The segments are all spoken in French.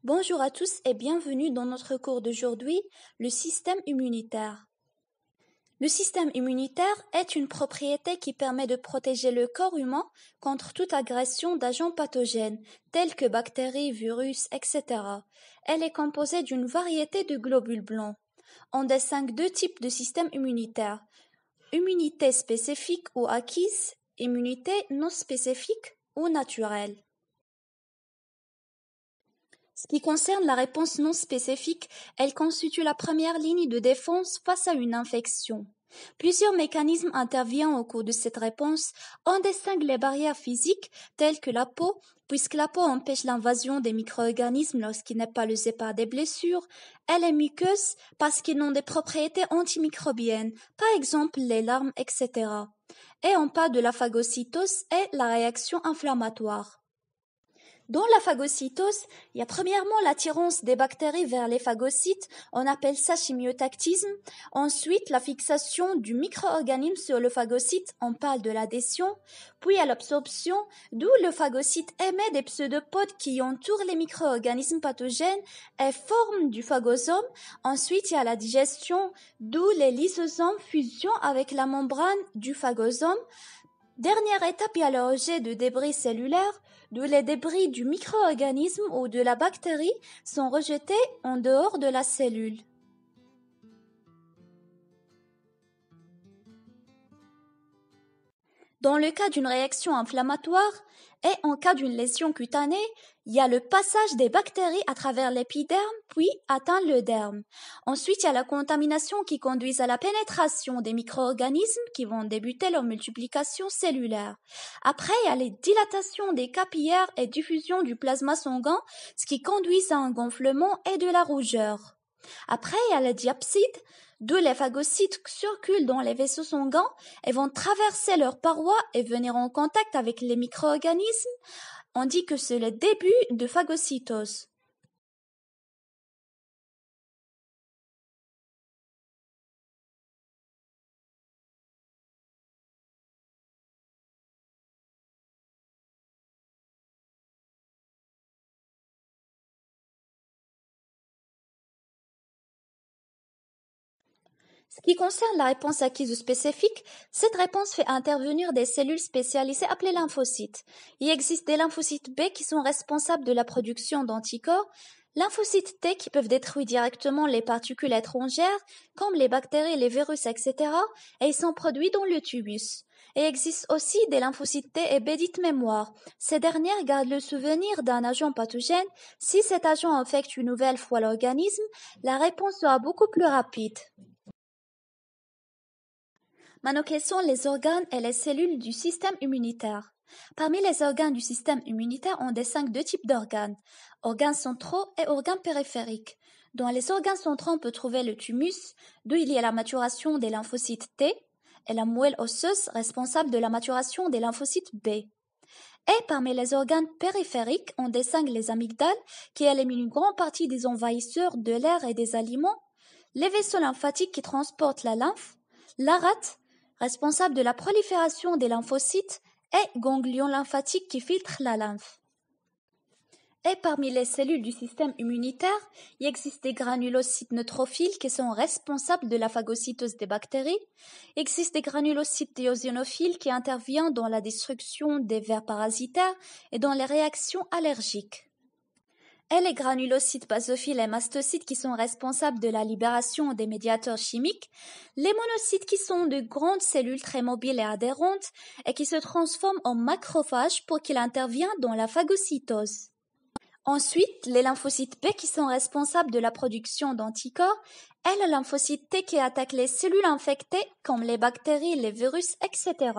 Bonjour à tous et bienvenue dans notre cours d'aujourd'hui, le système immunitaire. Le système immunitaire est une propriété qui permet de protéger le corps humain contre toute agression d'agents pathogènes, tels que bactéries, virus, etc. Elle est composée d'une variété de globules blancs. On distingue deux types de systèmes immunitaires. Immunité spécifique ou acquise, immunité non spécifique ou naturelle. Ce qui concerne la réponse non spécifique, elle constitue la première ligne de défense face à une infection. Plusieurs mécanismes interviennent au cours de cette réponse. On distingue les barrières physiques, telles que la peau, puisque la peau empêche l'invasion des micro-organismes lorsqu'il n'est pas usé par des blessures. Elle est muqueuse parce qu'ils ont des propriétés antimicrobiennes, par exemple les larmes, etc. Et on parle de la phagocytose et la réaction inflammatoire. Dans la phagocytose, il y a premièrement l'attirance des bactéries vers les phagocytes, on appelle ça chimiotactisme. Ensuite, la fixation du micro-organisme sur le phagocyte, on parle de l'adhésion. Puis il y a l'absorption, d'où le phagocyte émet des pseudopodes qui entourent les micro-organismes pathogènes et forment du phagosome. Ensuite, il y a la digestion, d'où les lysosomes fusionnent avec la membrane du phagosome. Dernière étape, il y a le rejet de débris cellulaires, d'où les débris du micro-organisme ou de la bactérie sont rejetés en dehors de la cellule. Dans le cas d'une réaction inflammatoire et en cas d'une lésion cutanée, il y a le passage des bactéries à travers l'épiderme puis atteint le derme. Ensuite, il y a la contamination qui conduit à la pénétration des micro-organismes qui vont débuter leur multiplication cellulaire. Après, il y a les dilatations des capillaires et diffusion du plasma sanguin, ce qui conduit à un gonflement et de la rougeur. Après, il y a la diapside, d'où les phagocytes circulent dans les vaisseaux sanguins et vont traverser leurs parois et venir en contact avec les micro-organismes. On dit que c'est le début de phagocytose. Ce qui concerne la réponse acquise ou spécifique, cette réponse fait intervenir des cellules spécialisées appelées lymphocytes. Il existe des lymphocytes B qui sont responsables de la production d'anticorps, lymphocytes T qui peuvent détruire directement les particules étrangères, comme les bactéries, les virus, etc., et ils sont produits dans le tubus. Et il existe aussi des lymphocytes T et B dites mémoire. Ces dernières gardent le souvenir d'un agent pathogène. Si cet agent infecte une nouvelle fois l'organisme, la réponse sera beaucoup plus rapide. Maintenant, quels sont les organes et les cellules du système immunitaire? Parmi les organes du système immunitaire, on distingue deux types d'organes, organes centraux et organes périphériques. Dans les organes centraux, on peut trouver le thymus, d'où il y a la maturation des lymphocytes T, et la moelle osseuse responsable de la maturation des lymphocytes B. Et parmi les organes périphériques, on distingue les amygdales, qui éliminent une grande partie des envahisseurs de l'air et des aliments, les vaisseaux lymphatiques qui transportent la lymphe, la rate, responsable de la prolifération des lymphocytes, et ganglions lymphatiques qui filtrent la lymphe. Et parmi les cellules du système immunitaire, il existe des granulocytes neutrophiles qui sont responsables de la phagocytose des bactéries. Il existe des granulocytes éosinophiles qui interviennent dans la destruction des vers parasitaires et dans les réactions allergiques. Et les granulocytes basophiles et mastocytes qui sont responsables de la libération des médiateurs chimiques, les monocytes qui sont de grandes cellules très mobiles et adhérentes et qui se transforment en macrophages pour qu'ils interviennent dans la phagocytose. Ensuite, les lymphocytes B qui sont responsables de la production d'anticorps et le lymphocyte T qui attaque les cellules infectées comme les bactéries, les virus, etc.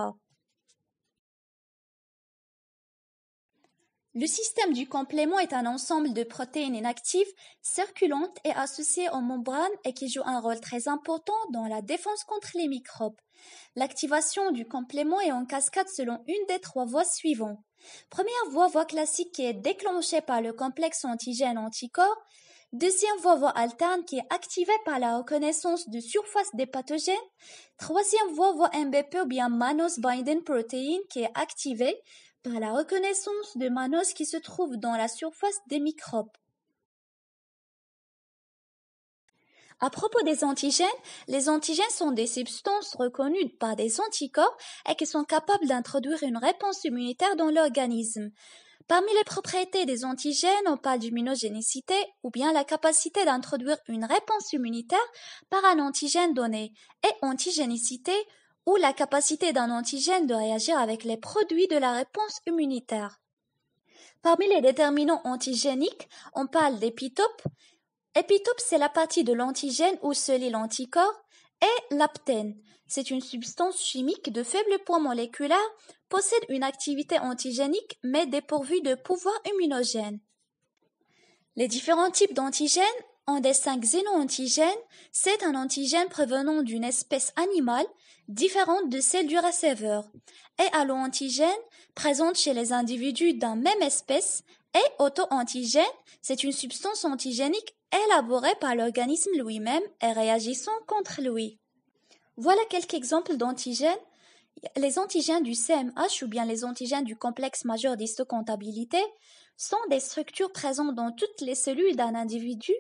Le système du complément est un ensemble de protéines inactives, circulantes et associées aux membranes et qui jouent un rôle très important dans la défense contre les microbes. L'activation du complément est en cascade selon une des trois voies suivantes. Première voie classique qui est déclenchée par le complexe antigène-anticorps. Deuxième voie alterne qui est activée par la reconnaissance de surface des pathogènes. Troisième voie MBP ou bien Mannose Binding Protein qui est activée par la reconnaissance de Mannose qui se trouve dans la surface des microbes. À propos des antigènes, les antigènes sont des substances reconnues par des anticorps et qui sont capables d'introduire une réponse immunitaire dans l'organisme. Parmi les propriétés des antigènes, on parle d'immunogénicité ou bien la capacité d'introduire une réponse immunitaire par un antigène donné et antigénicité ou la capacité d'un antigène de réagir avec les produits de la réponse immunitaire. Parmi les déterminants antigéniques, on parle d'épitope. Épitope, c'est la partie de l'antigène où se lie l'anticorps, et l'aptène. C'est une substance chimique de faible poids moléculaire, possède une activité antigénique mais dépourvue de pouvoir immunogène. Les différents types d'antigènes ont des 5 xénoantigènes. C'est un antigène provenant d'une espèce animale différente de celle du receveur. Et allo-antigène, présente chez les individus d'une même espèce. Et auto-antigène, c'est une substance antigénique élaborée par l'organisme lui-même et réagissant contre lui. Voilà quelques exemples d'antigènes. Les antigènes du CMH ou bien les antigènes du complexe majeur d'histocompatibilité sont des structures présentes dans toutes les cellules d'un individu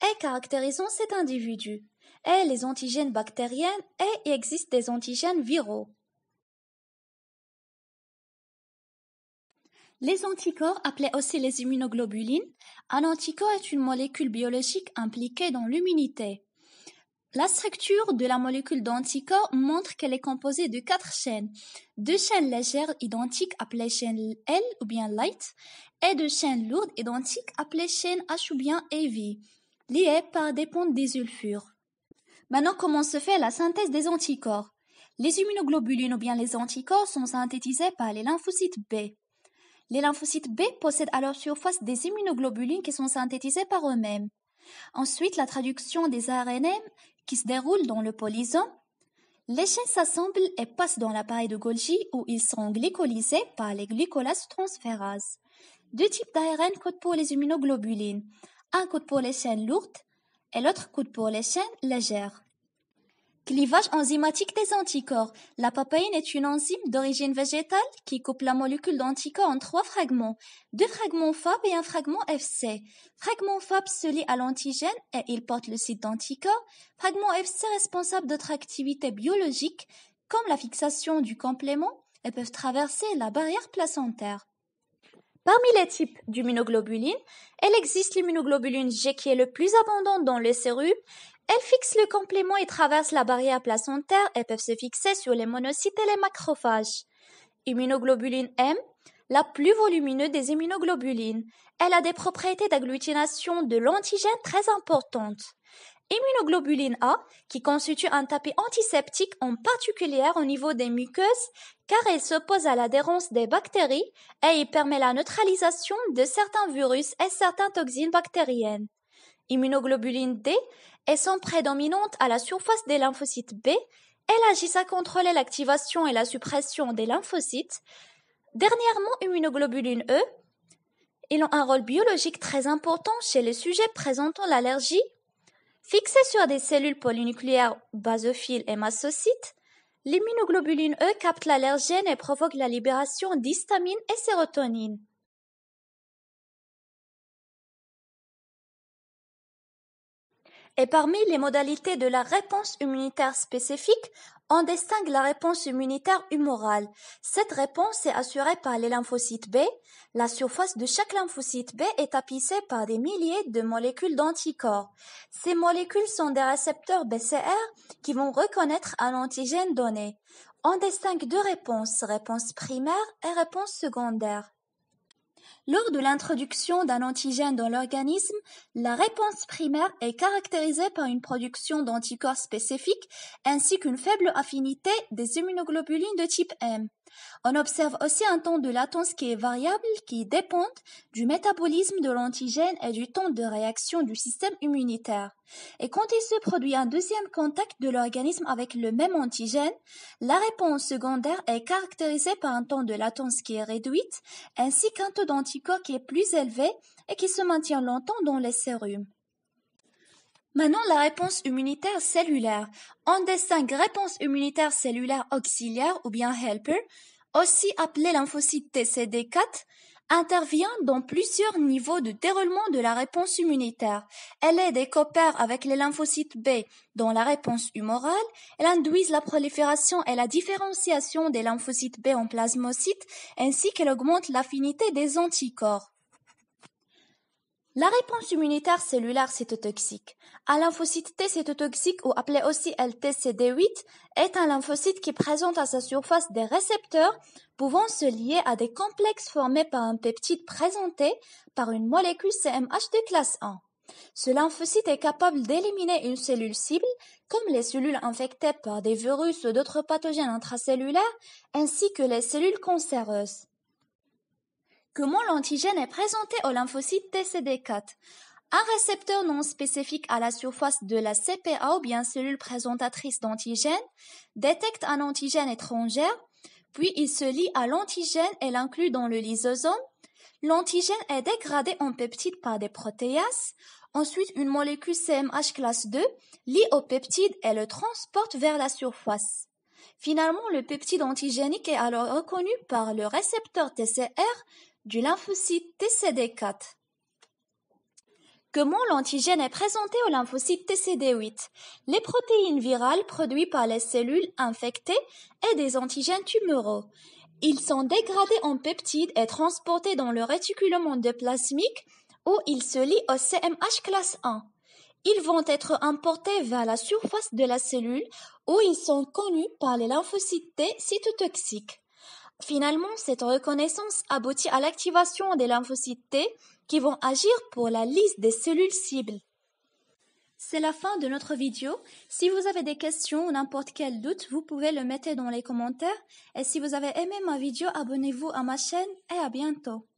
et caractérisant cet individu. Et les antigènes bactériens et il existe des antigènes viraux. Les anticorps, appelés aussi les immunoglobulines, un anticorps est une molécule biologique impliquée dans l'immunité. La structure de la molécule d'anticorps montre qu'elle est composée de 4 chaînes, 2 chaînes légères identiques appelées chaînes L ou bien light, et 2 chaînes lourdes identiques appelées chaînes H ou bien heavy, liées par des pontes désulfures. Maintenant, comment se fait la synthèse des anticorps? Les immunoglobulines ou bien les anticorps sont synthétisés par les lymphocytes B. Les lymphocytes B possèdent à leur surface des immunoglobulines qui sont synthétisées par eux-mêmes. Ensuite, la traduction des ARN qui se déroule dans le polysome. Les chaînes s'assemblent et passent dans l'appareil de Golgi où ils seront glycolysés par les glycolases transférases. 2 types d'ARN codent pour les immunoglobulines. Un code pour les chaînes lourdes et l'autre code pour les chaînes légères. Clivage enzymatique des anticorps. La papaïne est une enzyme d'origine végétale qui coupe la molécule d'anticorps en 3 fragments, 2 fragments Fab et un fragment FC. Fragment Fab se lie à l'antigène et il porte le site d'anticorps. Fragment FC responsable d'autres activités biologiques comme la fixation du complément et peuvent traverser la barrière placentaire. Parmi les types d'immunoglobulines, il existe l'immunoglobuline G qui est le plus abondante dans les cellules. Elles fixent le complément et traversent la barrière placentaire et peuvent se fixer sur les monocytes et les macrophages. Immunoglobuline M, la plus volumineuse des immunoglobulines. Elle a des propriétés d'agglutination de l'antigène très importantes. Immunoglobuline A, qui constitue un tapis antiseptique en particulier au niveau des muqueuses, car elle s'oppose à l'adhérence des bactéries et il permet la neutralisation de certains virus et certaines toxines bactériennes. Immunoglobuline D est son prédominante à la surface des lymphocytes B. Elle agit à contrôler l'activation et la suppression des lymphocytes. Dernièrement, immunoglobuline E. Ils ont un rôle biologique très important chez les sujets présentant l'allergie. Fixés sur des cellules polynucléaires basophiles et mastocytes, l'immunoglobuline E capte l'allergène et provoque la libération d'histamine et sérotonine. Et parmi les modalités de la réponse immunitaire spécifique, on distingue la réponse immunitaire humorale. Cette réponse est assurée par les lymphocytes B. La surface de chaque lymphocyte B est tapissée par des milliers de molécules d'anticorps. Ces molécules sont des récepteurs BCR qui vont reconnaître un antigène donné. On distingue 2 réponses, réponse primaire et réponse secondaire. Lors de l'introduction d'un antigène dans l'organisme, la réponse primaire est caractérisée par une production d'anticorps spécifiques ainsi qu'une faible affinité des immunoglobulines de type M. On observe aussi un temps de latence qui est variable, qui dépend du métabolisme de l'antigène et du temps de réaction du système immunitaire. Et quand il se produit un deuxième contact de l'organisme avec le même antigène, la réponse secondaire est caractérisée par un temps de latence qui est réduite, ainsi qu'un taux d'anticorps qui est plus élevé et qui se maintient longtemps dans les sérum. Maintenant, la réponse immunitaire cellulaire. On distingue réponse immunitaire cellulaire auxiliaire ou bien helper, aussi appelée lymphocyte TCD4, intervient dans plusieurs niveaux de déroulement de la réponse immunitaire. Elle aide et coopère avec les lymphocytes B dans la réponse humorale. Elle induit la prolifération et la différenciation des lymphocytes B en plasmocytes, ainsi qu'elle augmente l'affinité des anticorps. La réponse immunitaire cellulaire cytotoxique. Un lymphocyte T cytotoxique, ou appelé aussi LTCD8, est un lymphocyte qui présente à sa surface des récepteurs pouvant se lier à des complexes formés par un peptide présenté par une molécule CMH de classe 1. Ce lymphocyte est capable d'éliminer une cellule cible, comme les cellules infectées par des virus ou d'autres pathogènes intracellulaires, ainsi que les cellules cancéreuses. Comment l'antigène est présenté au lymphocyte TCD4? Un récepteur non spécifique à la surface de la CPA ou bien cellule présentatrice d'antigène détecte un antigène étranger, puis il se lie à l'antigène et l'inclut dans le lysosome. L'antigène est dégradé en peptide par des protéases. Ensuite, une molécule CMH classe 2 lie au peptide et le transporte vers la surface. Finalement, le peptide antigénique est alors reconnu par le récepteur TCR du lymphocyte TCD4. Comment l'antigène est présenté au lymphocyte TCD8? Les protéines virales produites par les cellules infectées et des antigènes tumoraux. Ils sont dégradés en peptides et transportés dans le réticulum endoplasmique où ils se lient au CMH classe 1. Ils vont être importés vers la surface de la cellule où ils sont connus par les lymphocytes T cytotoxiques. Finalement, cette reconnaissance aboutit à l'activation des lymphocytes T qui vont agir pour la liste des cellules cibles. C'est la fin de notre vidéo. Si vous avez des questions ou n'importe quel doute, vous pouvez le mettre dans les commentaires. Et si vous avez aimé ma vidéo, abonnez-vous à ma chaîne et à bientôt.